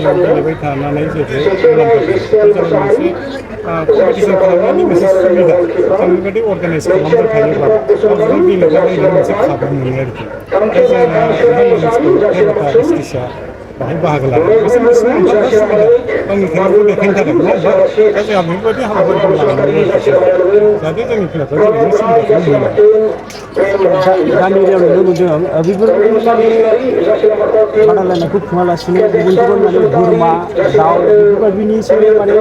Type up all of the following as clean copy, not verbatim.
गेलेनायाव गेलेबाय थानानै जेरै मुलाम्फा जायो कम्पिटिसन खालामनायनि मोनसे सुबिदा जों बेबायदि अर्गानाइज खालामबाय थायोब्ला गावजों गेलेग्रा गेलेनायनि मोनसे खाबु मोनो आरोखि दा जोंना नोंथांमोना मिथिगौ केरेटा एसटिसआ बाहाय बाहागो लादों बिसोर मोनसे मोनफा सुबिदा गावनि टेलेन्टखौ देखायनो थाखाय नङा होमबा दा जोंहा बेफोरबायदि हाबाफारिखौ लानांगौ आरोखि जाहाथे जोंनि खेलाफ्रा गेलेनो सुबिदाखौ मोनो गामि एरियायाव नुनो मोनदों बेफोरबायदि माने बादायलायनायखौ खुङालासिनो गुबुन गुबुन माने बोरमा दाउ बेफोरबायदिनिसो माने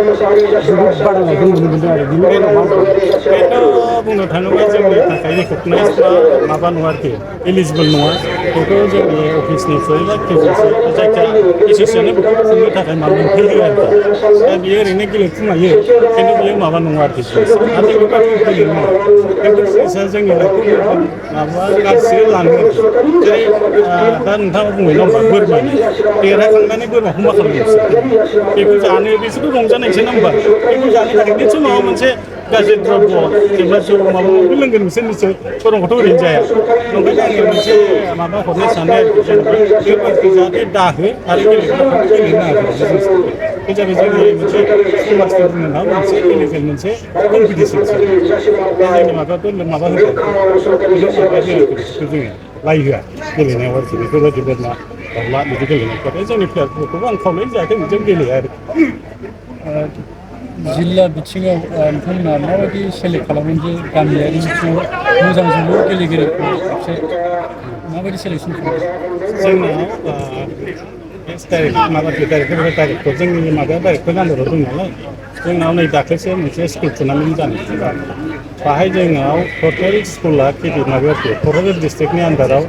जोबोद बादायलायनायखौ नुनो मोनदों आरो बिनि बेलायाव मा बुंगोन? बेथ' बुंनो थाङोब्ला जोंनि थाखाय रिकगनाइज बा माबा नङा आरोखि इलिजिबोल नङा बेखौ जोंनि अफिसनिफ्राय बा केजिसि जायखिया एस'सियेसना बेखौ खुंनो थाखाय मोनथाय होयो आरोखि दा बियो ओरैनो गेलेखुमायो खिन्थु बियो माबा नङा आरोखि नाथाय बेबायदि गेलेनो नाङा बेफोर जिनिसा जोंनि लाइफखौ माबा गाज्रि लाङो आरोखि जेरै दा नोंथाङा बुंबाय नङा होमबा बोरमानि देरहाखांनानै बोरमाखौ मा खालामो बिसोर बेखौ जानो बिसोरबो रंजानायसो नङा होमबा बेखौ जानो थाखाय निस्सय माबा मोनसे गाज्रि द्रब्य जेनेबा जौ माबा माबि लोंगोन बिसोर निस्सय बोरमाखौथ' ओरैनो जाया ओंखायनो आङो मोनसे माबा हरनो सानो आरोखि जेनेबा बेफोरबायदिखौ जाहाथे दाहो आरो गेलेग्राफ्राबो गेलेनो नाङा बे जिनिसखौ बे जाबाय जोंनि मोनसे समाजनि बुंनो नाङा मोनसे इलिगेल मोनसे कम्पिटिसनसो बे जोंनि माबायावथ' माबा होखाया माबा होआ बेफोरखौ जोङो लाइ होआ गेलेनायाव आरोखि बेफोरबायदि बोरमा दाउला बिदि गेलेनायफ्राथ' जोंनि प्लेयारफोरखौबो आं खावलायो जाहाथे बिदिजों गेलेया आरोखि जिल्ला बिथिङाव नोंथांमोना माबायदि सेलेक्ट खालामो जे गामियारि बिथिङाव मोजां जोलुर गेलेगिरिखौ खेबसे माबायदि सेलेक्सन खालामो? जोंनाव डाइरेक्टर जोंनि माबाया डाइरेक्टर आन्दाराव दं नालाय जोंनाव नै दाख्लैसो मोनसे स्कुल टुर्नामेन्ट जानाय बाहाय जोंनाव टटेल स्कुला केबि माबायाव आरोखि क'क्राझार डिस्ट्रिक्टनि आन्दाराव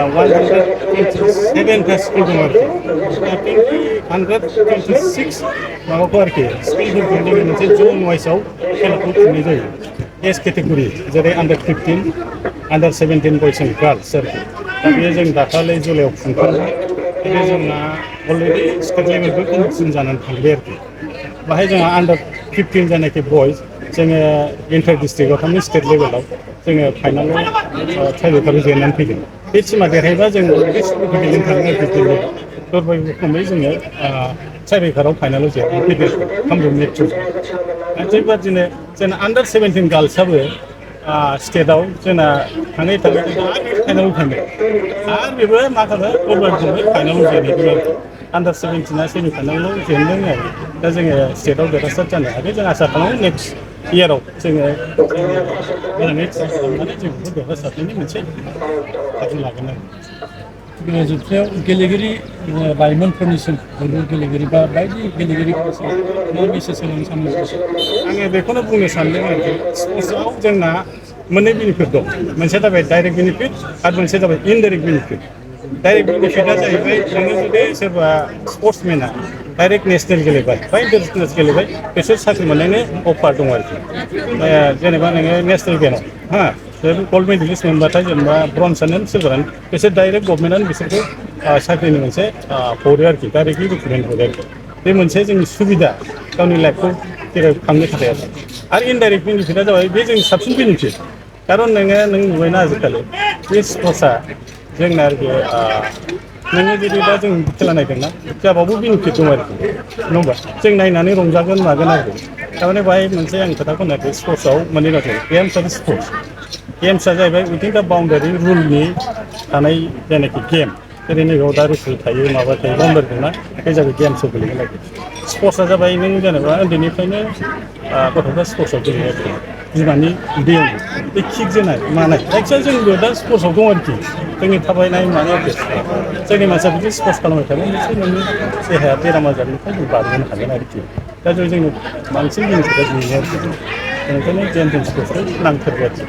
127था स्कुल दं आरोखि दा 126 माबाखौ आरोखि स्कुलफोरखौ जोङो मोनसे जन वाइसआव खेलाखौ खुंनाय जायो एज केटेगरि जेरै आन्दार 15 आन्दार 17 बयस एन्ड गार्लस आरोखि दा बेयो जों दाखालि जुलाइआव खुंखांबाय खिन्थु जोंना अलरेडि स्टेट लेभेलबो कम्पिटिसन जानानै थांबाय आरोखि बाहाय जोंहा आन्दार 15 जानाखि बयस जोङो इन्टार डिस्ट्रिक्टआव थांनो स्टेट लेभेलाव जोङो फाइनालाव ट्राइबेलफ्राबो जेननानै फैदों बे टिमा देरहायोबा जों बे स्कुलखौ गेलेनो थाङो आरोखि दिल्लीयाव दरबाय रोखोमै जोङो ट्राइबेकाराव फाइनालाव जेननानै फैदों कामरुप मेट्र'जों थिग बेबादिनो जोंना आन्दार 17 गार्लसआबो स्टेटआव जोंना थाङै थाङै फाइनालाव थाङो आरो बेबो मा खालामो दरबारजोंबो फाइनालाव जेनहैदों आरोखि आन्दार 17आ सेमि फाइनालाव जेनदों आरो दा जोङो स्टेटआव देरहासार जानो हायाखै जों आसा खालामो नेक्स्ट इयाराव जोङो मोजाङै ट्राइ खालामनानै जों बेखौ देरहासारनायनि मोनसे खाबु लागोन आरो जोबनायाव गेलेगिरि लाइमोनफोरनिसिम जोलुर गेलेगिरि बा बायदि गेलेगिरिफोरनिसिम मा मेसेज होनो सानो? आङो बेखौनो बुंनो सानदों आरोखि स्पर्ट्सआव जोंना मोननै बेनिफिट दं मोनसेया जाबाय डाइरेक्ट बेनिफिट आरो मोनसेया जाबाय इनडाइरेक्ट बेनिफिट डाइरेक्ट बेनिफिटआ जाहैबाय नोङो जुदि सोरबा स्पर्ट्समेना डाइरेक्ट नेसनेल गेलेबाय बा इन्टारनेसनेल गेलेबाय बिसोर साख्रि मोननायनि अफार दं आरोखि जेनेबा नोङो नेसनेल गेमाव गल्ड मेडेलिस्ट मोनबाथाय जेनेबा ब्रन्जआनो सिलभारानो बिसोर डाइरेक्ट गभर्नमेन्टआनो बिसोरखौ साख्रिनि मोनसे हरो आरोखि डाइरेक्टलि रिक्रुटमेन्ट हरो आरोखि बे मोनसे जोंनि सुबिदा गावनि लाइफखौ जेराव खांनो थाखाय आरो इनडाइरेक्ट बेनिफिटआ जाबाय बे जोंनि साबसिन बेनिफिट खारन नों नुबायना आजिखालि बे स्पर्ट्सआ जोंना आरोखि नोङो जुदि दा जों खेला नायदोंना जाबावबो बेनिफिट दं आरोखि नङा होमबा जों नायनानै रंजागोन मागोन आरोखि थारमाने बाहाय मोनसे आं खोथाखौ होनाखै स्पर्ट्सआव मोननै बाथ्रा गेम्स आरो स्पर्ट्स गेम्सआ जाहैबाय उइदिन दा बाउन्डारि रुलनि थानाय जायनाखि गेम जेरै नैबेयाव दा रेफ्रि थायो माबा थायो बाउन्डारि दंना बे जाबाय गेम्सआव गोलैगोन आरोखि स्पर्ट्सआ जाबाय नों जेनेबा उन्दैनिफ्रायनो गथ'फ्रा स्पर्ट्सआव गेलेयो आरोखि बिमानि उदैयाव बे किक जोनाय मानाय जायखिजाया जोंबो दा स्पर्ट्सआव दं आरोखि जोंनि थाबायनाय मानाय जोंनि मानसिया बिदि स्पर्ट्स खालामबाय थागोन मोनसे नोंनि देहाया बेराम आजारनिफ्राय जों बारग'नो हागोन आरोखि दा जोंनि बांसिन बेनिफिटआ बेनो आरोखि ओंखायनो गेम स्पर्ट्सखौ नांथारगौ आरोखि